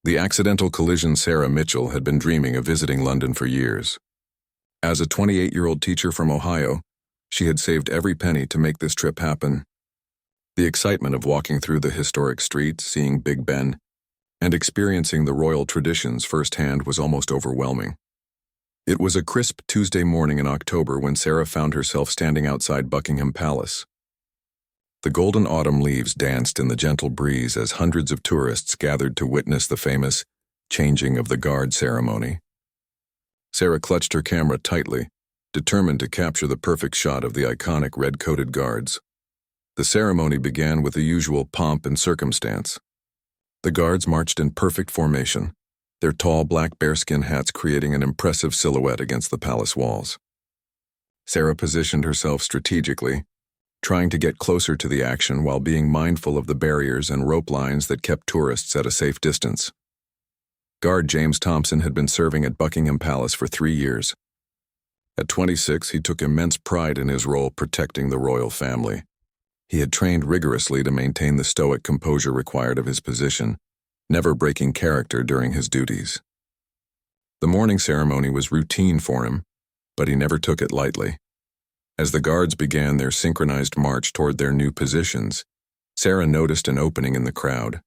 The accidental collision Sarah Mitchell had been dreaming of visiting London for years. As a 28-year-old teacher from Ohio, she had saved every penny to make this trip happen. The excitement of walking through the historic streets, seeing Big Ben, and experiencing the royal traditions firsthand was almost overwhelming. It was a crisp Tuesday morning in October when Sarah found herself standing outside Buckingham Palace. The golden autumn leaves danced in the gentle breeze as hundreds of tourists gathered to witness the famous changing of the guard ceremony. Sarah clutched her camera tightly, determined to capture the perfect shot of the iconic red-coated guards. The ceremony began with the usual pomp and circumstance. The guards marched in perfect formation, their tall black bearskin hats creating an impressive silhouette against the palace walls. Sarah positioned herself strategically, trying to get closer to the action while being mindful of the barriers and rope lines that kept tourists at a safe distance. Guard James Thompson had been serving at Buckingham Palace for 3 years. At 26, he took immense pride in his role protecting the royal family. He had trained rigorously to maintain the stoic composure required of his position, never breaking character during his duties. The morning ceremony was routine for him, but he never took it lightly. As the guards began their synchronized march toward their new positions, Sarah noticed an opening in the crowd.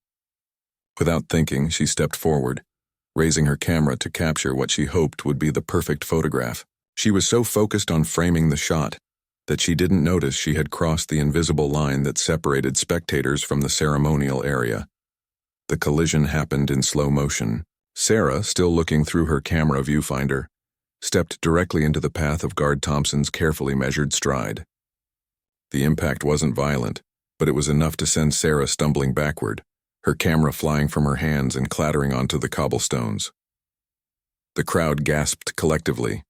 Without thinking, she stepped forward, raising her camera to capture what she hoped would be the perfect photograph. She was so focused on framing the shot that she didn't notice she had crossed the invisible line that separated spectators from the ceremonial area. The collision happened in slow motion. Sarah, still looking through her camera viewfinder, stepped directly into the path of Guard Thompson's carefully measured stride. The impact wasn't violent, but it was enough to send Sarah stumbling backward, her camera flying from her hands and clattering onto the cobblestones. The crowd gasped collectively.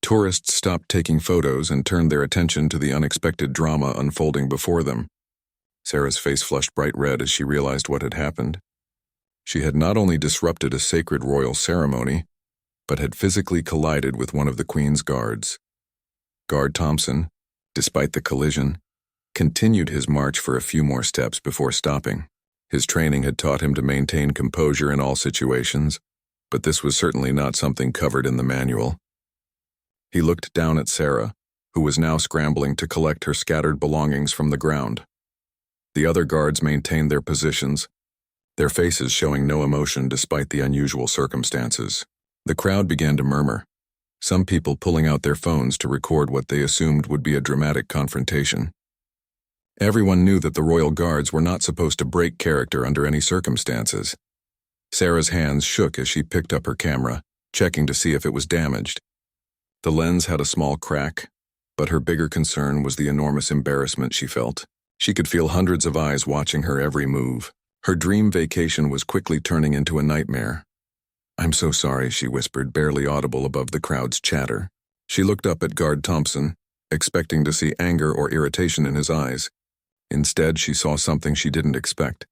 Tourists stopped taking photos and turned their attention to the unexpected drama unfolding before them. Sarah's face flushed bright red as she realized what had happened. She had not only disrupted a sacred royal ceremony, but had physically collided with one of the Queen's guards. Guard Thompson, despite the collision, continued his march for a few more steps before stopping. His training had taught him to maintain composure in all situations, but this was certainly not something covered in the manual. He looked down at Sarah, who was now scrambling to collect her scattered belongings from the ground. The other guards maintained their positions, their faces showing no emotion despite the unusual circumstances. The crowd began to murmur, some people pulling out their phones to record what they assumed would be a dramatic confrontation. Everyone knew that the royal guards were not supposed to break character under any circumstances. Sarah's hands shook as she picked up her camera, checking to see if it was damaged. The lens had a small crack, but her bigger concern was the enormous embarrassment she felt. She could feel hundreds of eyes watching her every move. Her dream vacation was quickly turning into a nightmare. "I'm so sorry," she whispered, barely audible above the crowd's chatter. She looked up at Guard Thompson, expecting to see anger or irritation in his eyes. Instead, she saw something she didn't expect,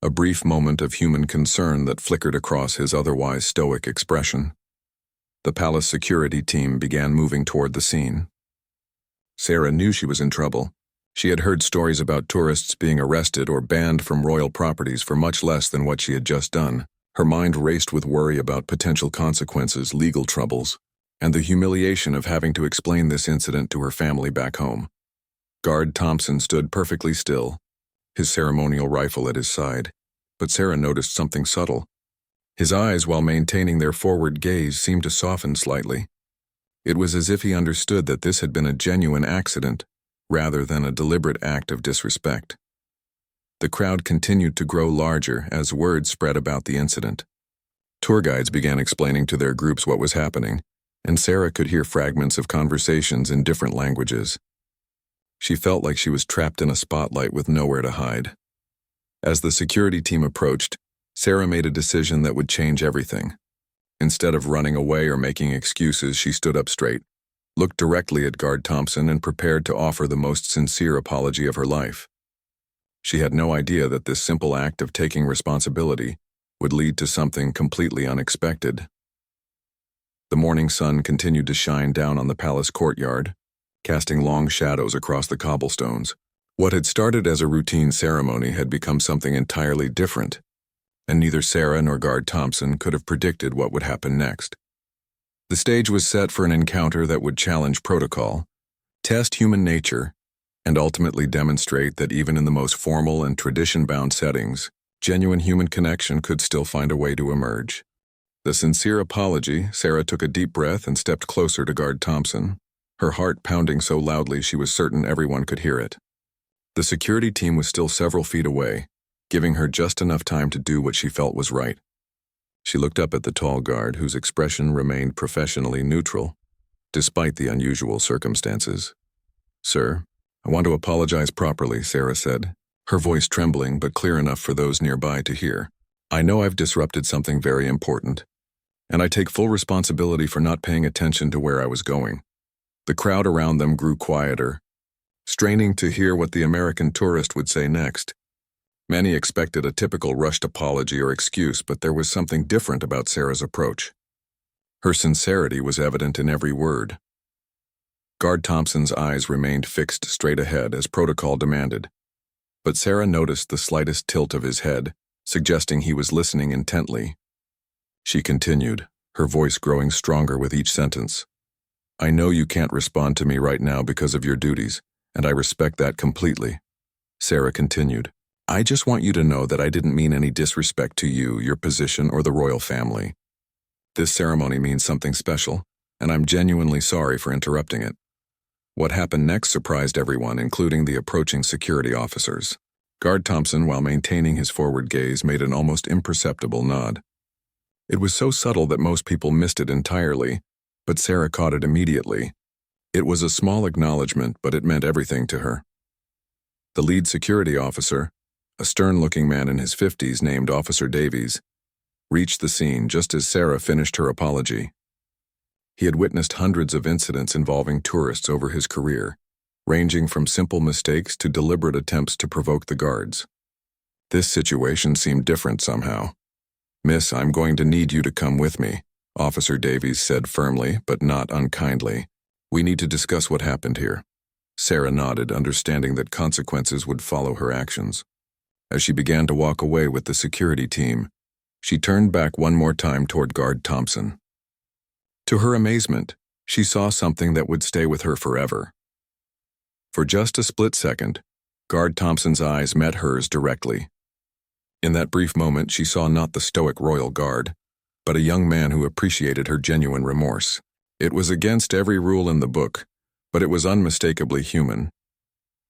a brief moment of human concern that flickered across his otherwise stoic expression. The palace security team began moving toward the scene. Sarah knew she was in trouble. She had heard stories about tourists being arrested or banned from royal properties for much less than what she had just done. Her mind raced with worry about potential consequences, legal troubles, and the humiliation of having to explain this incident to her family back home. Guard Thompson stood perfectly still, his ceremonial rifle at his side, but Sarah noticed something subtle. His eyes, while maintaining their forward gaze, seemed to soften slightly. It was as if he understood that this had been a genuine accident, rather than a deliberate act of disrespect. The crowd continued to grow larger as word spread about the incident. Tour guides began explaining to their groups what was happening, and Sarah could hear fragments of conversations in different languages. She felt like she was trapped in a spotlight with nowhere to hide. As the security team approached, Sarah made a decision that would change everything. Instead of running away or making excuses, she stood up straight, looked directly at Guard Thompson, and prepared to offer the most sincere apology of her life. She had no idea that this simple act of taking responsibility would lead to something completely unexpected. The morning sun continued to shine down on the palace courtyard, casting long shadows across the cobblestones. What had started as a routine ceremony had become something entirely different. and neither Sarah nor Guard Thompson could have predicted what would happen next. The stage was set for an encounter that would challenge protocol, test human nature, and ultimately demonstrate that even in the most formal and tradition-bound settings, genuine human connection could still find a way to emerge. The sincere apology, Sarah took a deep breath and stepped closer to Guard Thompson, her heart pounding so loudly she was certain everyone could hear it. The security team was still several feet away, giving her just enough time to do what she felt was right. She looked up at the tall guard, whose expression remained professionally neutral, despite the unusual circumstances. "Sir, I want to apologize properly," Sarah said, her voice trembling but clear enough for those nearby to hear. "I know I've disrupted something very important, and I take full responsibility for not paying attention to where I was going." The crowd around them grew quieter, straining to hear what the American tourist would say next. Many expected a typical rushed apology or excuse, but there was something different about Sarah's approach. Her sincerity was evident in every word. Guard Thompson's eyes remained fixed straight ahead as protocol demanded, but Sarah noticed the slightest tilt of his head, suggesting he was listening intently. She continued, her voice growing stronger with each sentence. "I know you can't respond to me right now because of your duties, and I respect that completely." Sarah continued, "I just want you to know that I didn't mean any disrespect to you, your position, or the royal family. This ceremony means something special, and I'm genuinely sorry for interrupting it." What happened next surprised everyone, including the approaching security officers. Guard Thompson, while maintaining his forward gaze, made an almost imperceptible nod. It was so subtle that most people missed it entirely, but Sarah caught it immediately. It was a small acknowledgement, but it meant everything to her. The lead security officer, a stern-looking man in his 50s named Officer Davies, reached the scene just as Sarah finished her apology. He had witnessed hundreds of incidents involving tourists over his career, ranging from simple mistakes to deliberate attempts to provoke the guards. This situation seemed different somehow. "Miss, I'm going to need you to come with me," Officer Davies said firmly, but not unkindly. "We need to discuss what happened here." Sarah nodded, understanding that consequences would follow her actions. As she began to walk away with the security team, she turned back one more time toward Guard Thompson. To her amazement, she saw something that would stay with her forever. For just a split second, Guard Thompson's eyes met hers directly. In that brief moment, she saw not the stoic royal guard, but a young man who appreciated her genuine remorse. It was against every rule in the book, but it was unmistakably human.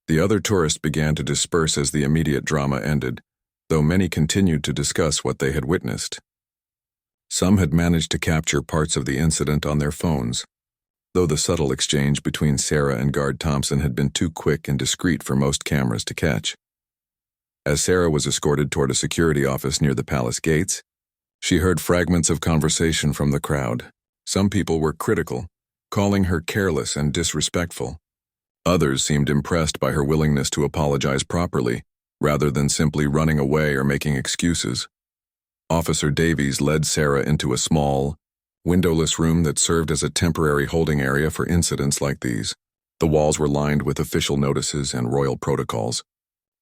The other tourists began to disperse as the immediate drama ended, though many continued to discuss what they had witnessed. Some had managed to capture parts of the incident on their phones, though the subtle exchange between Sarah and Guard Thompson had been too quick and discreet for most cameras to catch. As Sarah was escorted toward a security office near the palace gates, she heard fragments of conversation from the crowd. Some people were critical, calling her careless and disrespectful. Others seemed impressed by her willingness to apologize properly, rather than simply running away or making excuses. Officer Davies led Sarah into a small, windowless room that served as a temporary holding area for incidents like these. The walls were lined with official notices and royal protocols,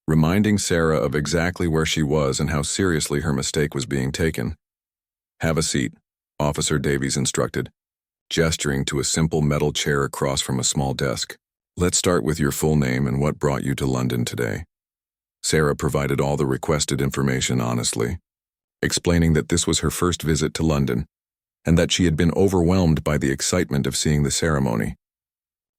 reminding Sarah of exactly where she was and how seriously her mistake was being taken. "Have a seat," Officer Davies instructed, gesturing to a simple metal chair across from a small desk. "Let's start with your full name and what brought you to London today." Sarah provided all the requested information honestly, explaining that this was her first visit to London, and that she had been overwhelmed by the excitement of seeing the ceremony.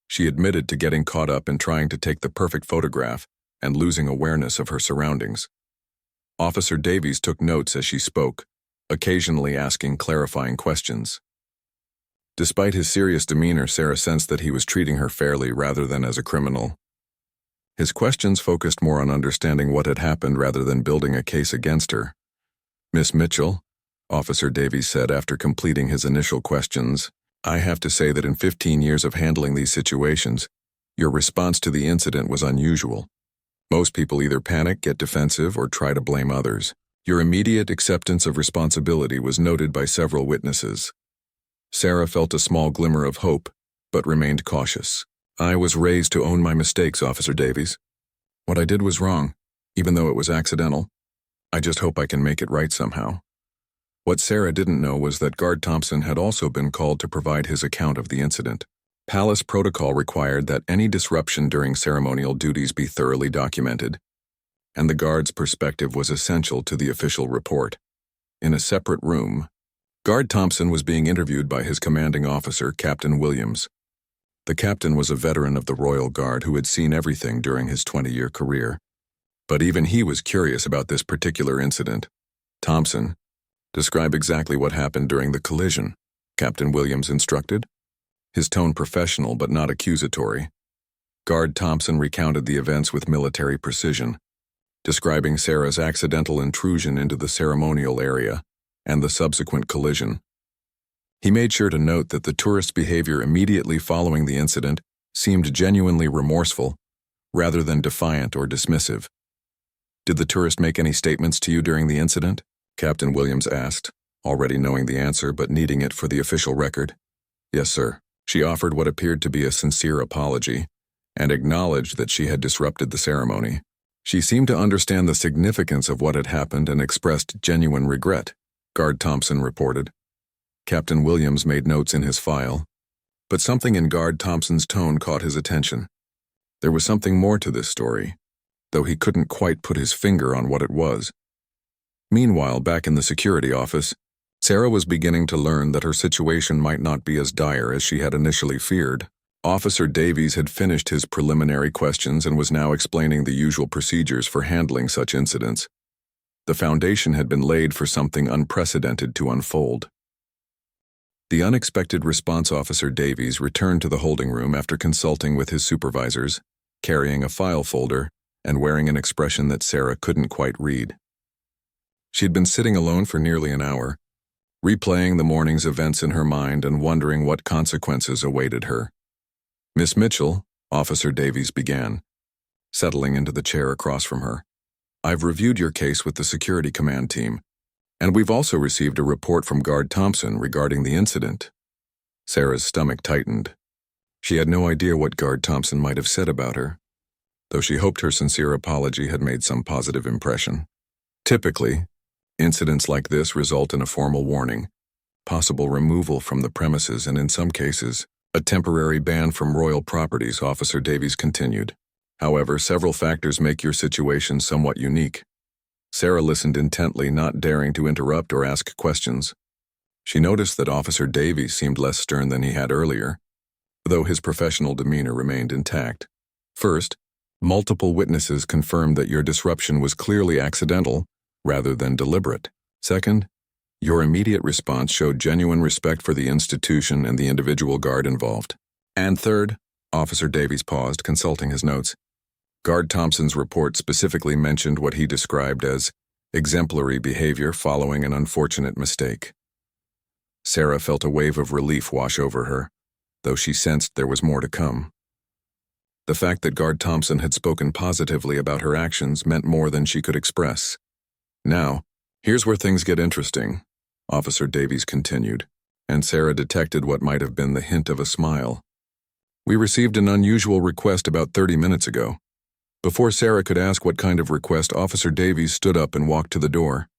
She admitted to getting caught up in trying to take the perfect photograph and losing awareness of her surroundings. Officer Davies took notes as she spoke, occasionally asking clarifying questions. Despite his serious demeanor, Sarah sensed that he was treating her fairly rather than as a criminal. His questions focused more on understanding what had happened rather than building a case against her. "Miss Mitchell," Officer Davies said after completing his initial questions, "I have to say that in 15 years of handling these situations, your response to the incident was unusual. Most people either panic, get defensive, or try to blame others. Your immediate acceptance of responsibility was noted by several witnesses." Sarah felt a small glimmer of hope, but remained cautious. "I was raised to own my mistakes, Officer Davies. What I did was wrong, even though it was accidental. I just hope I can make it right somehow." What Sarah didn't know was that Guard Thompson had also been called to provide his account of the incident. Palace protocol required that any disruption during ceremonial duties be thoroughly documented, and the guard's perspective was essential to the official report. In a separate room, Guard Thompson was being interviewed by his commanding officer, Captain Williams. The captain was a veteran of the Royal Guard who had seen everything during his 20-year career. But even he was curious about this particular incident. "Thompson, describe exactly what happened during the collision," Captain Williams instructed, his tone professional but not accusatory. Guard Thompson recounted the events with military precision, describing Sarah's accidental intrusion into the ceremonial area and the subsequent collision. He made sure to note that the tourist's behavior immediately following the incident seemed genuinely remorseful, rather than defiant or dismissive. "Did the tourist make any statements to you during the incident?" Captain Williams asked, already knowing the answer but needing it for the official record. "Yes, sir." She offered what appeared to be a sincere apology and acknowledged that she had disrupted the ceremony. She seemed to understand the significance of what had happened and expressed genuine regret, Guard Thompson reported. Captain Williams made notes in his file, but something in Guard Thompson's tone caught his attention. There was something more to this story, though he couldn't quite put his finger on what it was. Meanwhile, back in the security office, Sarah was beginning to learn that her situation might not be as dire as she had initially feared. Officer Davies had finished his preliminary questions and was now explaining the usual procedures for handling such incidents. The foundation had been laid for something unprecedented to unfold. The unexpected response officer Davies returned to the holding room after consulting with his supervisors, carrying a file folder and wearing an expression that Sarah couldn't quite read. She'd been sitting alone for nearly an hour, replaying the morning's events in her mind and wondering what consequences awaited her. "Miss Mitchell," Officer Davies began, settling into the chair across from her, "I've reviewed your case with the security command team, and we've also received a report from Guard Thompson regarding the incident." Sarah's stomach tightened. She had no idea what Guard Thompson might have said about her, though she hoped her sincere apology had made some positive impression. Typically, incidents like this result in a formal warning, possible removal from the premises, and in some cases, a temporary ban from royal properties, Officer Davies continued. "However, several factors make your situation somewhat unique." Sarah listened intently, not daring to interrupt or ask questions. She noticed that Officer Davies seemed less stern than he had earlier, though his professional demeanor remained intact. "First, multiple witnesses confirmed that your disruption was clearly accidental rather than deliberate. Second, your immediate response showed genuine respect for the institution and the individual guard involved. And third," Officer Davies paused, consulting his notes. Guard Thompson's report specifically mentioned what he described as exemplary behavior following an unfortunate mistake. Sarah felt a wave of relief wash over her, though she sensed there was more to come. The fact that Guard Thompson had spoken positively about her actions meant more than she could express. "Now, here's where things get interesting," Officer Davies continued, and Sarah detected what might have been the hint of a smile. "We received an unusual request about 30 minutes ago." Before Sarah could ask what kind of request, Officer Davies stood up and walked to the door.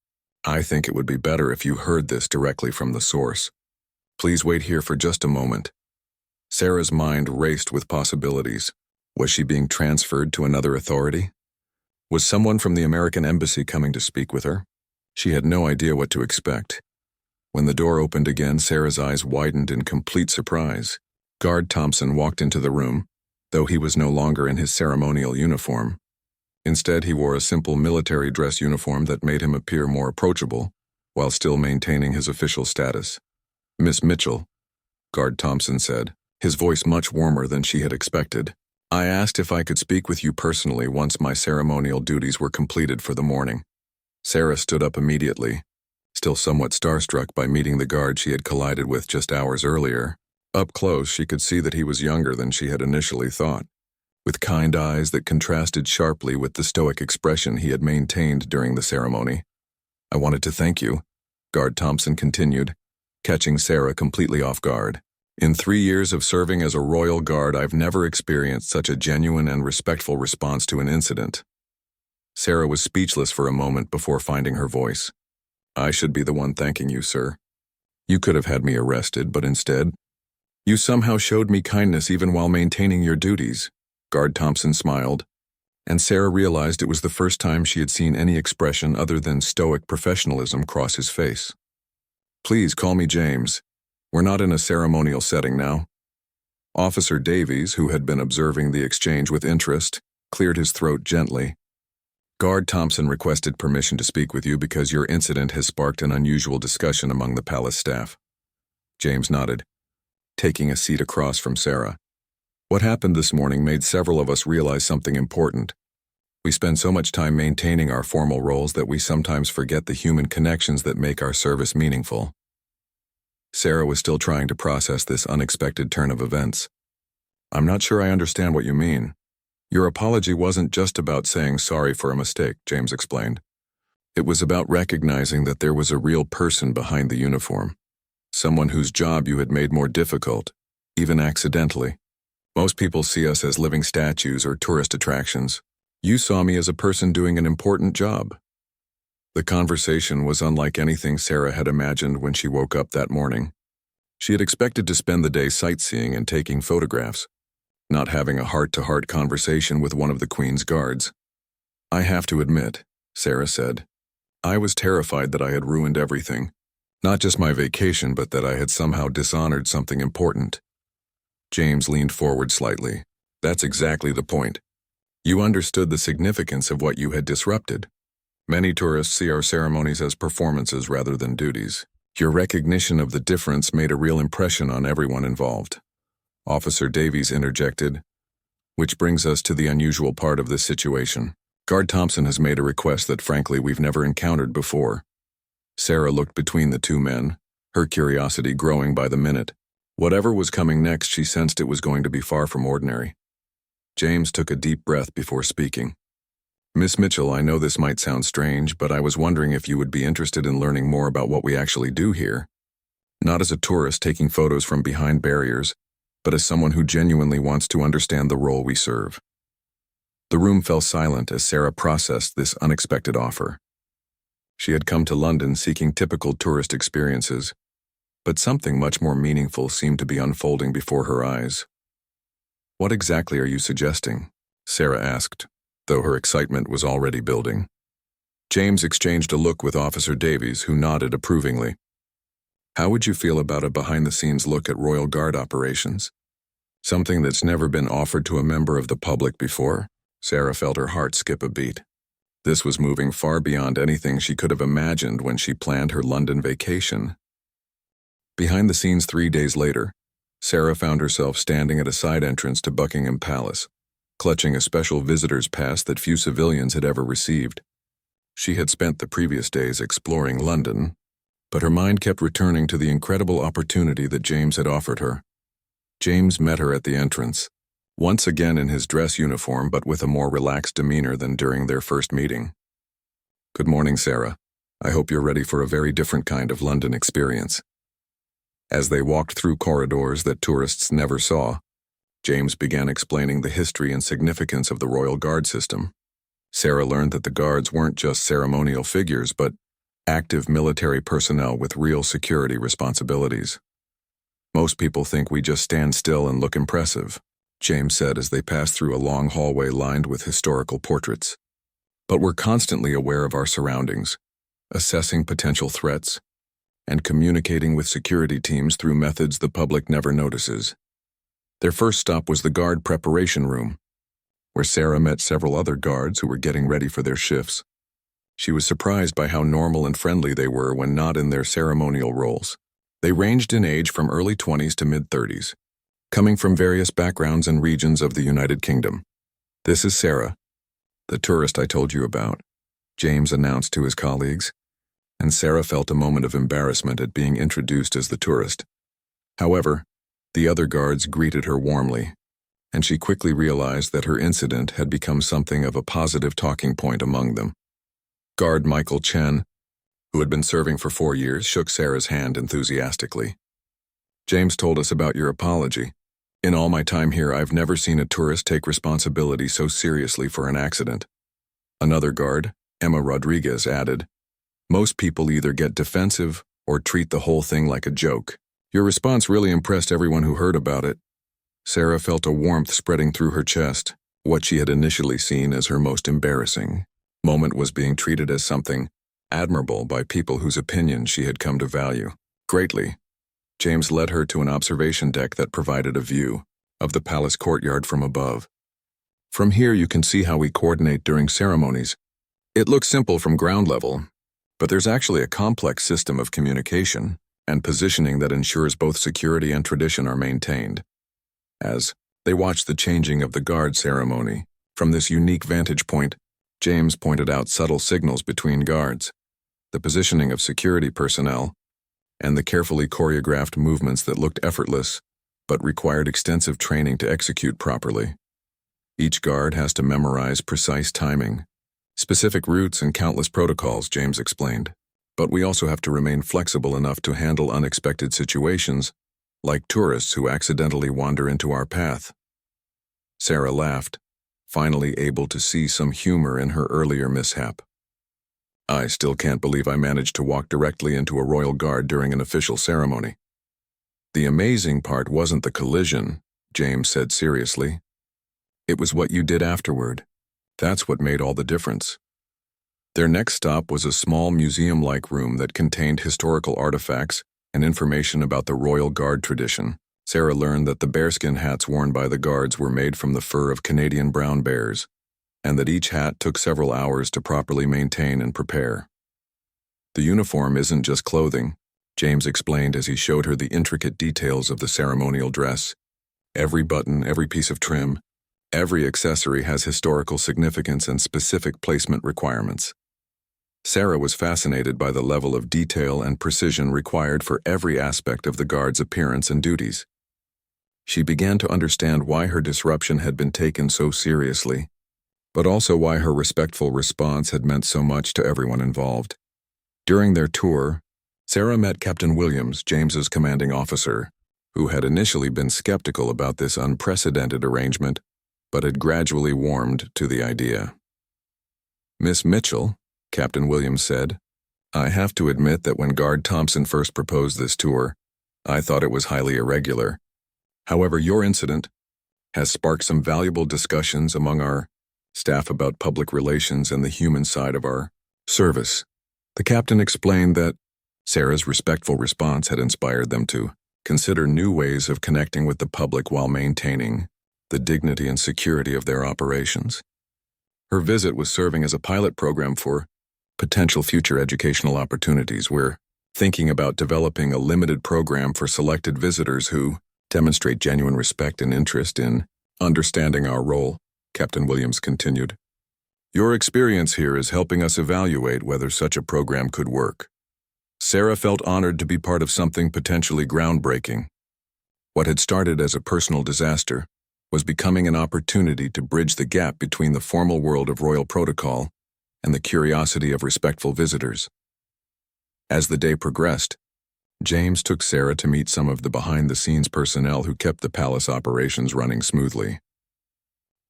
"I think it would be better if you heard this directly from the source. Please wait here for just a moment." Sarah's mind raced with possibilities. Was she being transferred to another authority? Was someone from the American embassy coming to speak with her? She had no idea what to expect. When the door opened again, Sarah's eyes widened in complete surprise. Guard Thompson walked into the room, though he was no longer in his ceremonial uniform. Instead, he wore a simple military dress uniform that made him appear more approachable, while still maintaining his official status. "Miss Mitchell," Guard Thompson said, his voice much warmer than she had expected. "I asked if I could speak with you personally once my ceremonial duties were completed for the morning." Sarah stood up immediately, still somewhat starstruck by meeting the guard she had collided with just hours earlier. Up close, she could see that he was younger than she had initially thought, with kind eyes that contrasted sharply with the stoic expression he had maintained during the ceremony. "I wanted to thank you," Guard Thompson continued, catching Sarah completely off guard. "In 3 years of serving as a royal guard, I've never experienced such a genuine and respectful response to an incident." Sarah was speechless for a moment before finding her voice. I should be the one thanking you, sir. You could have had me arrested, but instead, you somehow showed me kindness even while maintaining your duties. Guard Thompson smiled, and Sarah realized it was the first time she had seen any expression other than stoic professionalism cross his face. Please call me James. We're not in a ceremonial setting now. Officer Davies, who had been observing the exchange with interest, cleared his throat gently. Guard Thompson requested permission to speak with you because your incident has sparked an unusual discussion among the palace staff. James nodded, taking a seat across from Sarah. What happened this morning made several of us realize something important. We spend so much time maintaining our formal roles that we sometimes forget the human connections that make our service meaningful. Sarah was still trying to process this unexpected turn of events. I'm not sure I understand what you mean. Your apology wasn't just about saying sorry for a mistake, James explained. It was about recognizing that there was a real person behind the uniform. Someone whose job you had made more difficult, even accidentally. Most people see us as living statues or tourist attractions. You saw me as a person doing an important job. The conversation was unlike anything Sarah had imagined when she woke up that morning. She had expected to spend the day sightseeing and taking photographs, not having a heart-to-heart conversation with one of the Queen's guards. I have to admit, Sarah said, I was terrified that I had ruined everything. Not just my vacation, but that I had somehow dishonored something important. James leaned forward slightly. That's exactly the point. You understood the significance of what you had disrupted. Many tourists see our ceremonies as performances rather than duties. Your recognition of the difference made a real impression on everyone involved. Officer Davies interjected, which brings us to the unusual part of this situation. Guard Thompson has made a request that frankly we've never encountered before. Sarah looked between the two men, her curiosity growing by the minute. Whatever was coming next, she sensed it was going to be far from ordinary. James took a deep breath before speaking. Miss Mitchell, I know this might sound strange, but I was wondering if you would be interested in learning more about what we actually do here. Not as a tourist taking photos from behind barriers, but as someone who genuinely wants to understand the role we serve. The room fell silent as Sarah processed this unexpected offer. She had come to London seeking typical tourist experiences, but something much more meaningful seemed to be unfolding before her eyes. What exactly are you suggesting? Sarah asked, though her excitement was already building. James exchanged a look with Officer Davies, who nodded approvingly. How would you feel about a behind-the-scenes look at Royal Guard operations? Something that's never been offered to a member of the public before? Sarah felt her heart skip a beat. This was moving far beyond anything she could have imagined when she planned her London vacation. Behind the scenes 3 days later, Sarah found herself standing at a side entrance to Buckingham Palace, clutching a special visitor's pass that few civilians had ever received. She had spent the previous days exploring London, but her mind kept returning to the incredible opportunity that James had offered her. James met her at the entrance, once again in his dress uniform but with a more relaxed demeanor than during their first meeting. Good morning, Sarah. I hope you're ready for a very different kind of London experience. As they walked through corridors that tourists never saw, James began explaining the history and significance of the Royal Guard system. Sarah learned that the guards weren't just ceremonial figures, but active military personnel with real security responsibilities. Most people think we just stand still and look impressive, James said as they passed through a long hallway lined with historical portraits. But we're constantly aware of our surroundings, assessing potential threats, and communicating with security teams through methods the public never notices. Their first stop was the guard preparation room, where Sarah met several other guards who were getting ready for their shifts. She was surprised by how normal and friendly they were when not in their ceremonial roles. They ranged in age from early 20s to mid-30s, coming from various backgrounds and regions of the United Kingdom. This is Sarah, the tourist I told you about, James announced to his colleagues, and Sarah felt a moment of embarrassment at being introduced as the tourist. However, the other guards greeted her warmly, and she quickly realized that her incident had become something of a positive talking point among them. Guard Michael Chen, who had been serving for 4 years, shook Sarah's hand enthusiastically. James told us about your apology. In all my time here, I've never seen a tourist take responsibility so seriously for an accident. Another guard, Emma Rodriguez, added, "Most people either get defensive or treat the whole thing like a joke." Your response really impressed everyone who heard about it. Sarah felt a warmth spreading through her chest. What she had initially seen as her most embarrassing moment was being treated as something admirable by people whose opinions she had come to value greatly. James led her to an observation deck that provided a view of the palace courtyard from above. "From here you can see how we coordinate during ceremonies. It looks simple from ground level, but there's actually a complex system of communication and positioning that ensures both security and tradition are maintained." As they watched the changing of the guard ceremony, from this unique vantage point, James pointed out subtle signals between guards, the positioning of security personnel, and the carefully choreographed movements that looked effortless but required extensive training to execute properly. Each guard has to memorize precise timing, specific routes, and countless protocols, James explained. But we also have to remain flexible enough to handle unexpected situations, like tourists who accidentally wander into our path. Sarah laughed, finally able to see some humor in her earlier mishap. "I still can't believe I managed to walk directly into a royal guard during an official ceremony." "The amazing part wasn't the collision," James said seriously. "It was what you did afterward. That's what made all the difference." Their next stop was a small museum-like room that contained historical artifacts and information about the royal guard tradition. Sarah learned that the bearskin hats worn by the guards were made from the fur of Canadian brown bears, and that each hat took several hours to properly maintain and prepare. "The uniform isn't just clothing," James explained as he showed her the intricate details of the ceremonial dress. "Every button, every piece of trim, every accessory has historical significance and specific placement requirements." Sarah was fascinated by the level of detail and precision required for every aspect of the guard's appearance and duties. She began to understand why her disruption had been taken so seriously, but also why her respectful response had meant so much to everyone involved. During their tour, Sarah met Captain Williams, James's commanding officer, who had initially been skeptical about this unprecedented arrangement, but had gradually warmed to the idea. "Miss Mitchell," Captain Williams said, "I have to admit that when Guard Thompson first proposed this tour, I thought it was highly irregular. However, your incident has sparked some valuable discussions among our staff about public relations and the human side of our service." The captain explained that Sarah's respectful response had inspired them to consider new ways of connecting with the public while maintaining the dignity and security of their operations. Her visit was serving as a pilot program for potential future educational opportunities. "We're thinking about developing a limited program for selected visitors who demonstrate genuine respect and interest in understanding our role," Captain Williams continued. "Your experience here is helping us evaluate whether such a program could work." Sarah felt honored to be part of something potentially groundbreaking. What had started as a personal disaster was becoming an opportunity to bridge the gap between the formal world of royal protocol and the curiosity of respectful visitors. As the day progressed, James took Sarah to meet some of the behind-the-scenes personnel who kept the palace operations running smoothly.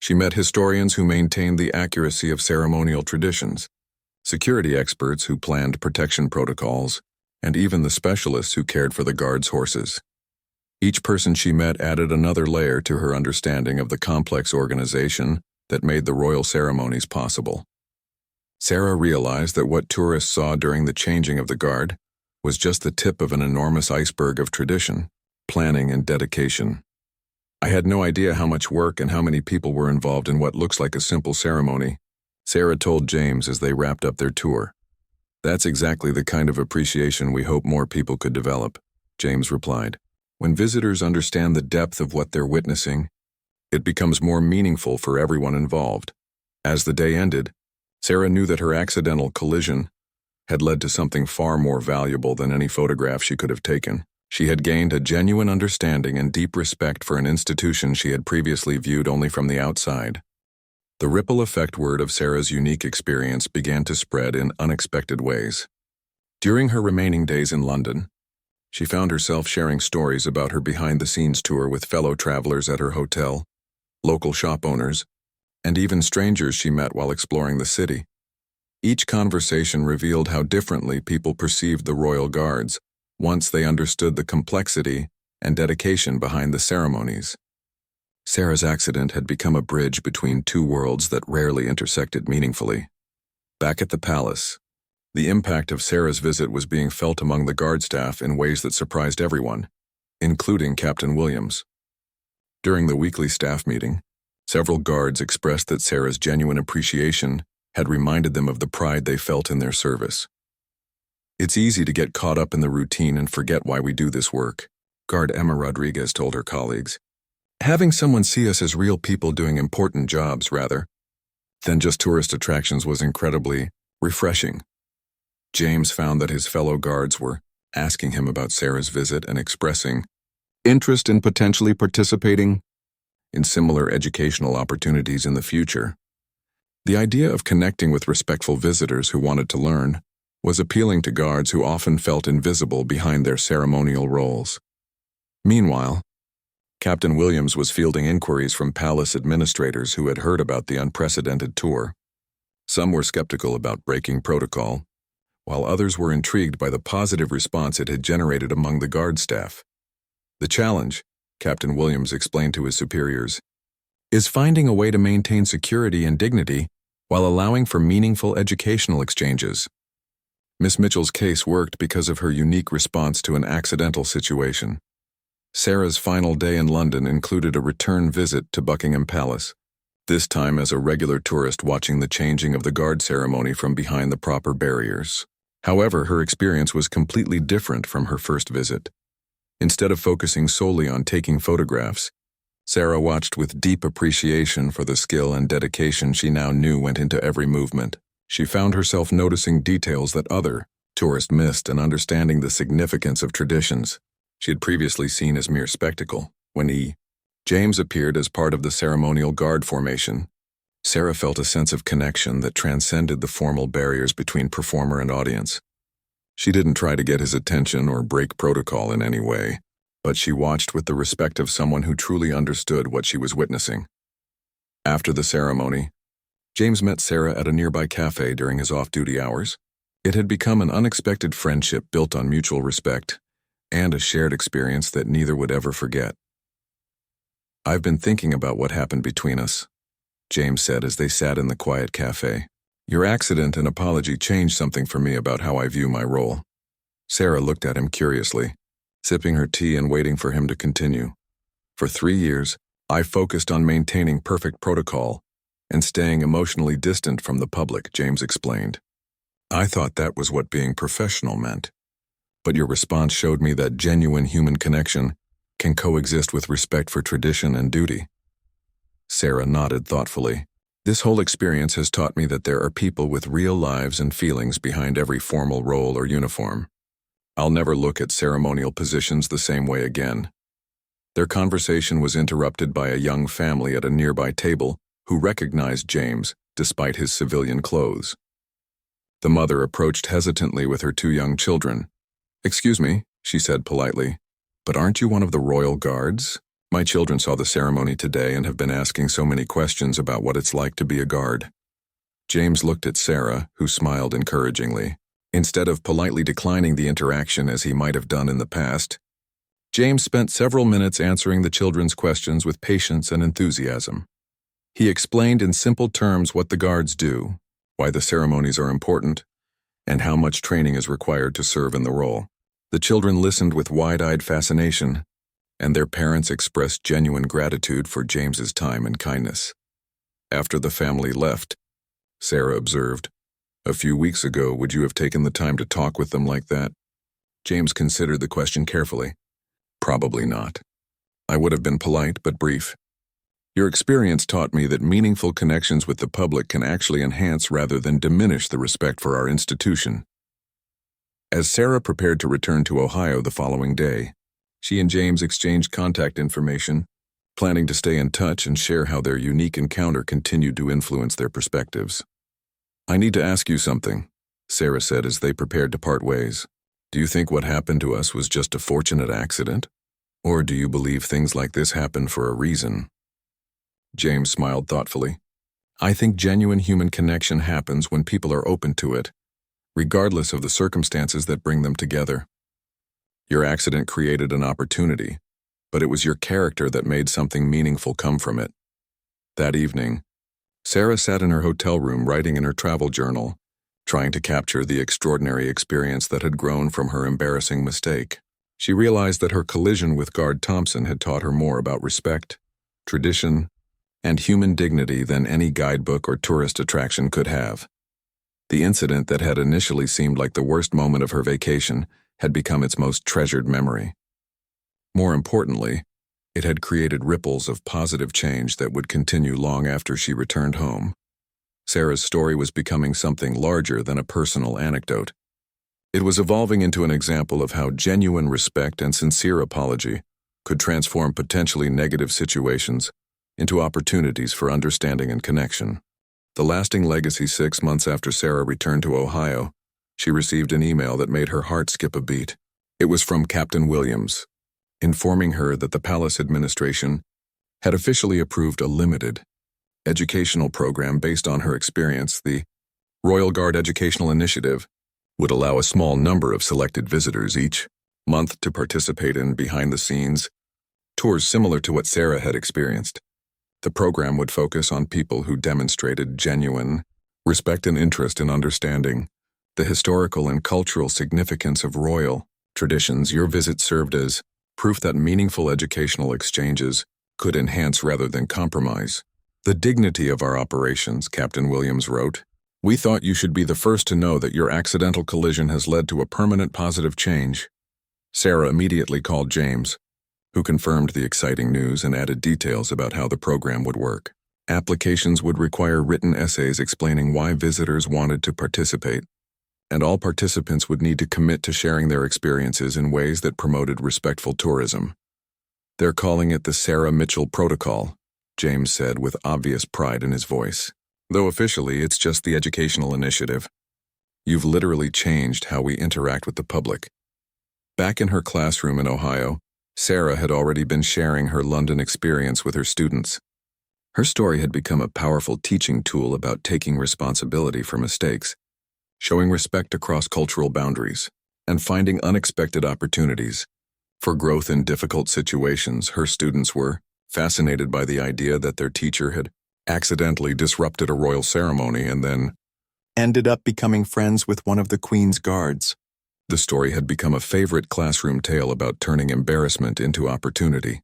She met historians who maintained the accuracy of ceremonial traditions, security experts who planned protection protocols, and even the specialists who cared for the guards' horses. Each person she met added another layer to her understanding of the complex organization that made the royal ceremonies possible. Sarah realized that what tourists saw during the changing of the guard was just the tip of an enormous iceberg of tradition, planning, and dedication. "I had no idea how much work and how many people were involved in what looks like a simple ceremony," Sarah told James as they wrapped up their tour. "That's exactly the kind of appreciation we hope more people could develop," James replied. "When visitors understand the depth of what they're witnessing, it becomes more meaningful for everyone involved." As the day ended, Sarah knew that her accidental collision had led to something far more valuable than any photograph she could have taken. She had gained a genuine understanding and deep respect for an institution she had previously viewed only from the outside. The ripple effect word of Sarah's unique experience began to spread in unexpected ways. During her remaining days in London, she found herself sharing stories about her behind-the-scenes tour with fellow travelers at her hotel, local shop owners, and even strangers she met while exploring the city. Each conversation revealed how differently people perceived the royal guards once they understood the complexity and dedication behind the ceremonies. Sarah's accident had become a bridge between two worlds that rarely intersected meaningfully. Back at the palace, the impact of Sarah's visit was being felt among the guard staff in ways that surprised everyone, including Captain Williams. During the weekly staff meeting, several guards expressed that Sarah's genuine appreciation had reminded them of the pride they felt in their service. "It's easy to get caught up in the routine and forget why we do this work," Guard Emma Rodriguez told her colleagues. "Having someone see us as real people doing important jobs rather than just tourist attractions was incredibly refreshing." James found that his fellow guards were asking him about Sarah's visit and expressing interest in potentially participating in similar educational opportunities in the future. The idea of connecting with respectful visitors who wanted to learn was appealing to guards who often felt invisible behind their ceremonial roles. Meanwhile, Captain Williams was fielding inquiries from palace administrators who had heard about the unprecedented tour. Some were skeptical about breaking protocol, while others were intrigued by the positive response it had generated among the guard staff. "The challenge," Captain Williams explained to his superiors, "is finding a way to maintain security and dignity while allowing for meaningful educational exchanges." Miss Mitchell's case worked because of her unique response to an accidental situation. Sarah's final day in London included a return visit to Buckingham Palace, this time as a regular tourist watching the changing of the guard ceremony from behind the proper barriers. However, her experience was completely different from her first visit. Instead of focusing solely on taking photographs, Sarah watched with deep appreciation for the skill and dedication she now knew went into every movement. She found herself noticing details that other tourists missed and understanding the significance of traditions she had previously seen as mere spectacle. When James appeared as part of the ceremonial guard formation, Sarah felt a sense of connection that transcended the formal barriers between performer and audience. She didn't try to get his attention or break protocol in any way, but she watched with the respect of someone who truly understood what she was witnessing. After the ceremony, James met Sarah at a nearby cafe during his off-duty hours. It had become an unexpected friendship built on mutual respect and a shared experience that neither would ever forget. "I've been thinking about what happened between us," James said as they sat in the quiet cafe. "Your accident and apology changed something for me about how I view my role." Sarah looked at him curiously, sipping her tea and waiting for him to continue. "For 3 years, I focused on maintaining perfect protocol and staying emotionally distant from the public," James explained. "I thought that was what being professional meant. But your response showed me that genuine human connection can coexist with respect for tradition and duty." Sarah nodded thoughtfully. "This whole experience has taught me that there are people with real lives and feelings behind every formal role or uniform. I'll never look at ceremonial positions the same way again." Their conversation was interrupted by a young family at a nearby table who recognized James despite his civilian clothes. The mother approached hesitantly with her 2 young children. "Excuse me," she said politely, "but aren't you one of the royal guards? My children saw the ceremony today and have been asking so many questions about what it's like to be a guard." James looked at Sarah, who smiled encouragingly. Instead of politely declining the interaction as he might have done in the past, James spent several minutes answering the children's questions with patience and enthusiasm. He explained in simple terms what the guards do, why the ceremonies are important, and how much training is required to serve in the role. The children listened with wide-eyed fascination, and their parents expressed genuine gratitude for James's time and kindness. After the family left, Sarah observed, "A few weeks ago, would you have taken the time to talk with them like that?" James considered the question carefully. "Probably not. I would have been polite but brief. Your experience taught me that meaningful connections with the public can actually enhance rather than diminish the respect for our institution." As Sarah prepared to return to Ohio the following day, she and James exchanged contact information, planning to stay in touch and share how their unique encounter continued to influence their perspectives. "I need to ask you something," Sarah said as they prepared to part ways. "Do you think what happened to us was just a fortunate accident? Or do you believe things like this happen for a reason?" James smiled thoughtfully. I think genuine human connection happens when people are open to it, regardless of the circumstances that bring them together. Your accident created an opportunity, but it was your character that made something meaningful come from it. That evening, Sarah sat in her hotel room writing in her travel journal, trying to capture the extraordinary experience that had grown from her embarrassing mistake. She realized that her collision with Guard Thompson had taught her more about respect, tradition, and human dignity than any guidebook or tourist attraction could have. The incident that had initially seemed like the worst moment of her vacation had become its most treasured memory. More importantly, it had created ripples of positive change that would continue long after she returned home. Sarah's story was becoming something larger than a personal anecdote. It was evolving into an example of how genuine respect and sincere apology could transform potentially negative situations into opportunities for understanding and connection. The lasting legacy. 6 months after Sarah returned to Ohio, she received an email that made her heart skip a beat. It was from Captain Williams, informing her that the palace administration had officially approved a limited educational program based on her experience. The Royal Guard Educational Initiative would allow a small number of selected visitors each month to participate in behind-the-scenes tours similar to what Sarah had experienced. The program would focus on people who demonstrated genuine respect and interest in understanding the historical and cultural significance of royal traditions. Your visit served as proof that meaningful educational exchanges could enhance rather than compromise the dignity of our operations, Captain Williams wrote. We thought you should be the first to know that your accidental collision has led to a permanent positive change. Sarah immediately called James, who confirmed the exciting news and added details about how the program would work. Applications would require written essays explaining why visitors wanted to participate, and all participants would need to commit to sharing their experiences in ways that promoted respectful tourism. They're calling it the Sarah Mitchell Protocol, James said with obvious pride in his voice. Though officially it's just the educational initiative. You've literally changed how we interact with the public. Back in her classroom in Ohio, Sarah had already been sharing her London experience with her students. Her story had become a powerful teaching tool about taking responsibility for mistakes, showing respect across cultural boundaries, and finding unexpected opportunities for growth in difficult situations. Her students were fascinated by the idea that their teacher had accidentally disrupted a royal ceremony and then ended up becoming friends with one of the Queen's guards. The story had become a favorite classroom tale about turning embarrassment into opportunity.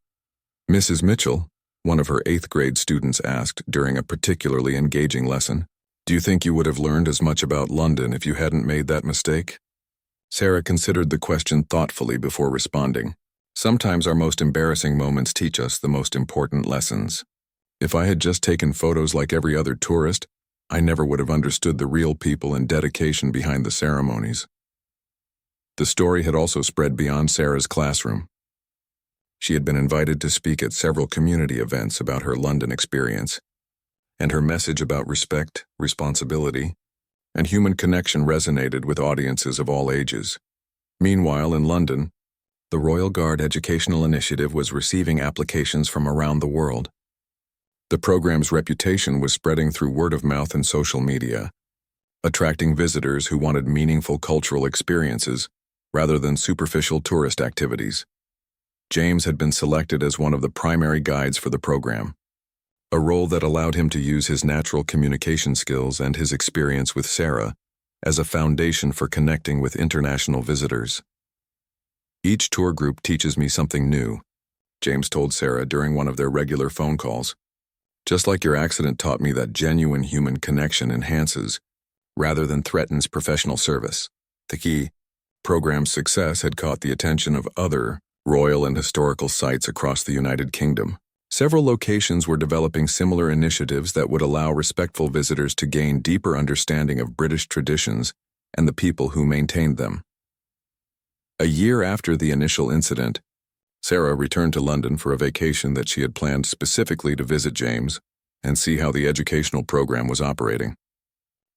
Mrs. Mitchell, one of her 8th grade students, asked during a particularly engaging lesson, "Do you think you would have learned as much about London if you hadn't made that mistake?" Sarah considered the question thoughtfully before responding. Sometimes our most embarrassing moments teach us the most important lessons. If I had just taken photos like every other tourist, I never would have understood the real people and dedication behind the ceremonies. The story had also spread beyond Sarah's classroom. She had been invited to speak at several community events about her London experience, and her message about respect, responsibility, and human connection resonated with audiences of all ages. Meanwhile, in London, the Royal Guard Educational Initiative was receiving applications from around the world. The program's reputation was spreading through word of mouth and social media, attracting visitors who wanted meaningful cultural experiences rather than superficial tourist activities. James had been selected as one of the primary guides for the program, a role that allowed him to use his natural communication skills and his experience with Sarah as a foundation for connecting with international visitors. Each tour group teaches me something new, James told Sarah during one of their regular phone calls. Just like your accident taught me that genuine human connection enhances, rather than threatens, professional service. The key program's success had caught the attention of other royal and historical sites across the United Kingdom. Several locations were developing similar initiatives that would allow respectful visitors to gain deeper understanding of British traditions and the people who maintained them. A year after the initial incident, Sarah returned to London for a vacation that she had planned specifically to visit James and see how the educational program was operating.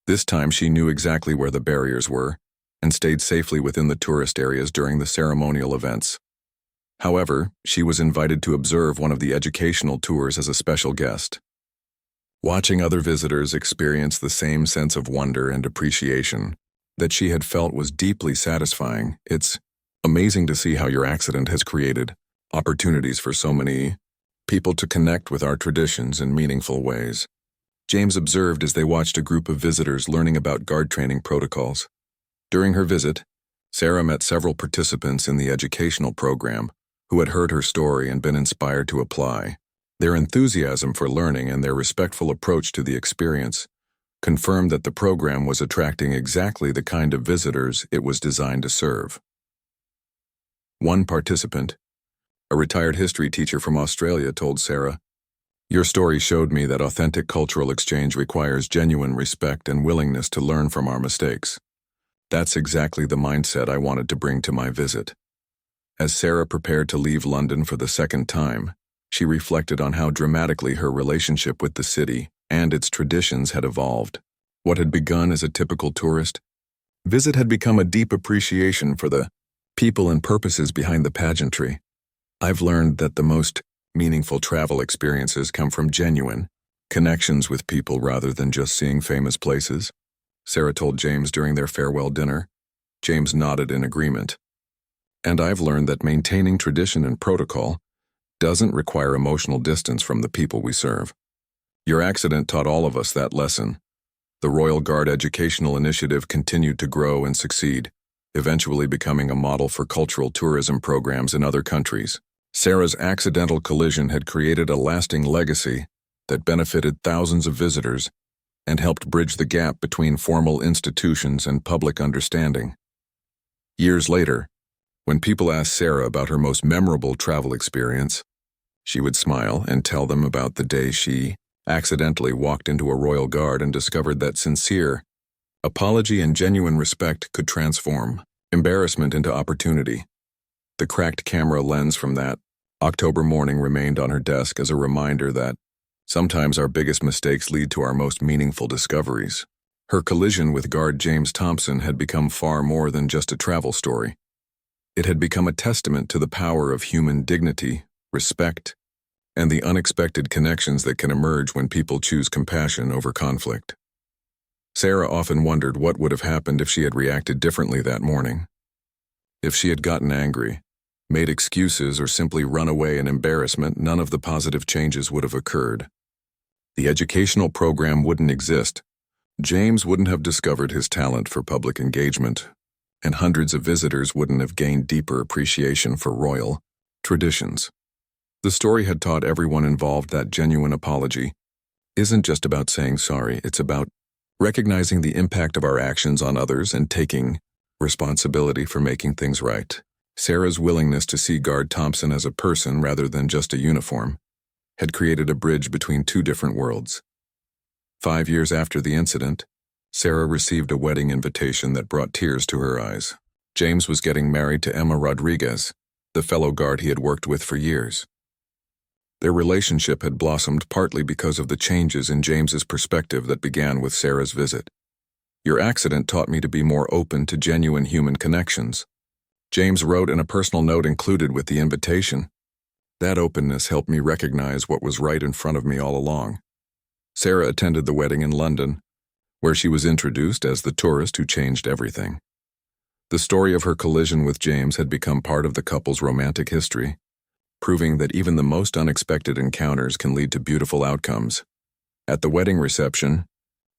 This time she knew exactly where the barriers were and stayed safely within the tourist areas during the ceremonial events. However, she was invited to observe one of the educational tours as a special guest. Watching other visitors experience the same sense of wonder and appreciation that she had felt was deeply satisfying. It's amazing to see how your accident has created opportunities for so many people to connect with our traditions in meaningful ways. James observed as they watched a group of visitors learning about guard training protocols. During her visit, Sarah met several participants in the educational program who had heard her story and been inspired to apply. Their enthusiasm for learning and their respectful approach to the experience confirmed that the program was attracting exactly the kind of visitors it was designed to serve. One participant, a retired history teacher from Australia, told Sarah, "Your story showed me that authentic cultural exchange requires genuine respect and willingness to learn from our mistakes. That's exactly the mindset I wanted to bring to my visit." As Sarah prepared to leave London for the second time, she reflected on how dramatically her relationship with the city and its traditions had evolved. What had begun as a typical tourist visit had become a deep appreciation for the people and purposes behind the pageantry. "I've learned that the most meaningful travel experiences come from genuine connections with people rather than just seeing famous places," Sarah told James during their farewell dinner. James nodded in agreement. "And I've learned that maintaining tradition and protocol doesn't require emotional distance from the people we serve. Your accident taught all of us that lesson." The Royal Guard Educational Initiative continued to grow and succeed, eventually becoming a model for cultural tourism programs in other countries. Sarah's accidental collision had created a lasting legacy that benefited thousands of visitors and helped bridge the gap between formal institutions and public understanding. Years later, when people asked Sarah about her most memorable travel experience, she would smile and tell them about the day she accidentally walked into a royal guard and discovered that sincere apology and genuine respect could transform embarrassment into opportunity. The cracked camera lens from that October morning remained on her desk as a reminder that sometimes our biggest mistakes lead to our most meaningful discoveries. Her collision with guard James Thompson had become far more than just a travel story. It had become a testament to the power of human dignity, respect, and the unexpected connections that can emerge when people choose compassion over conflict. Sarah often wondered what would have happened if she had reacted differently that morning. If she had gotten angry, made excuses, or simply run away in embarrassment, none of the positive changes would have occurred. The educational program wouldn't exist. James wouldn't have discovered his talent for public engagement, and hundreds of visitors wouldn't have gained deeper appreciation for royal traditions. The story had taught everyone involved that genuine apology isn't just about saying sorry, it's about recognizing the impact of our actions on others and taking responsibility for making things right. Sarah's willingness to see Guard Thompson as a person rather than just a uniform had created a bridge between two different worlds. 5 years after the incident, Sarah received a wedding invitation that brought tears to her eyes. James was getting married to Emma Rodriguez, the fellow guard he had worked with for years. Their relationship had blossomed partly because of the changes in James's perspective that began with Sarah's visit. "Your accident taught me to be more open to genuine human connections," James wrote in a personal note included with the invitation. "That openness helped me recognize what was right in front of me all along." Sarah attended the wedding in London, where she was introduced as the tourist who changed everything. The story of her collision with James had become part of the couple's romantic history, proving that even the most unexpected encounters can lead to beautiful outcomes. At the wedding reception,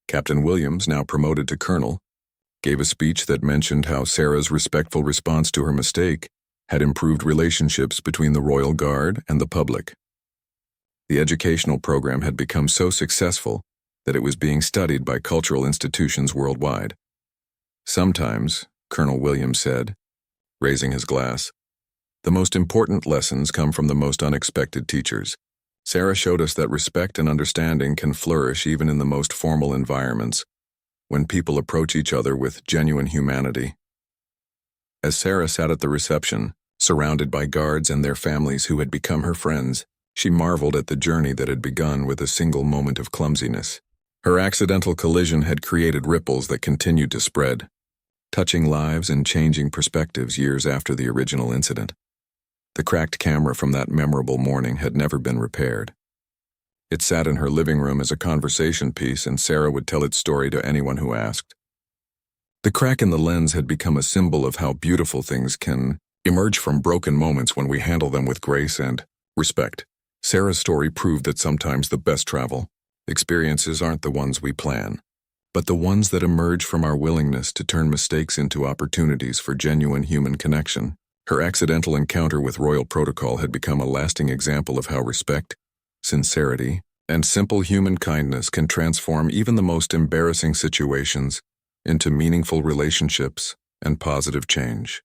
Captain Williams, now promoted to colonel, gave a speech that mentioned how Sarah's respectful response to her mistake had improved relationships between the Royal Guard and the public. The educational program had become so successful that it was being studied by cultural institutions worldwide. "Sometimes," Colonel Williams said, raising his glass, "the most important lessons come from the most unexpected teachers." Sarah showed us that respect and understanding can flourish even in the most formal environments, when people approach each other with genuine humanity. As Sarah sat at the reception, surrounded by guards and their families who had become her friends, she marveled at the journey that had begun with a single moment of clumsiness. Her accidental collision had created ripples that continued to spread, touching lives and changing perspectives years after the original incident. The cracked camera from that memorable morning had never been repaired. It sat in her living room as a conversation piece, and Sarah would tell its story to anyone who asked. The crack in the lens had become a symbol of how beautiful things can emerge from broken moments when we handle them with grace and respect. Sarah's story proved that sometimes the best travel experiences aren't the ones we plan, but the ones that emerge from our willingness to turn mistakes into opportunities for genuine human connection. Her accidental encounter with royal protocol had become a lasting example of how respect, sincerity, and simple human kindness can transform even the most embarrassing situations into meaningful relationships and positive change.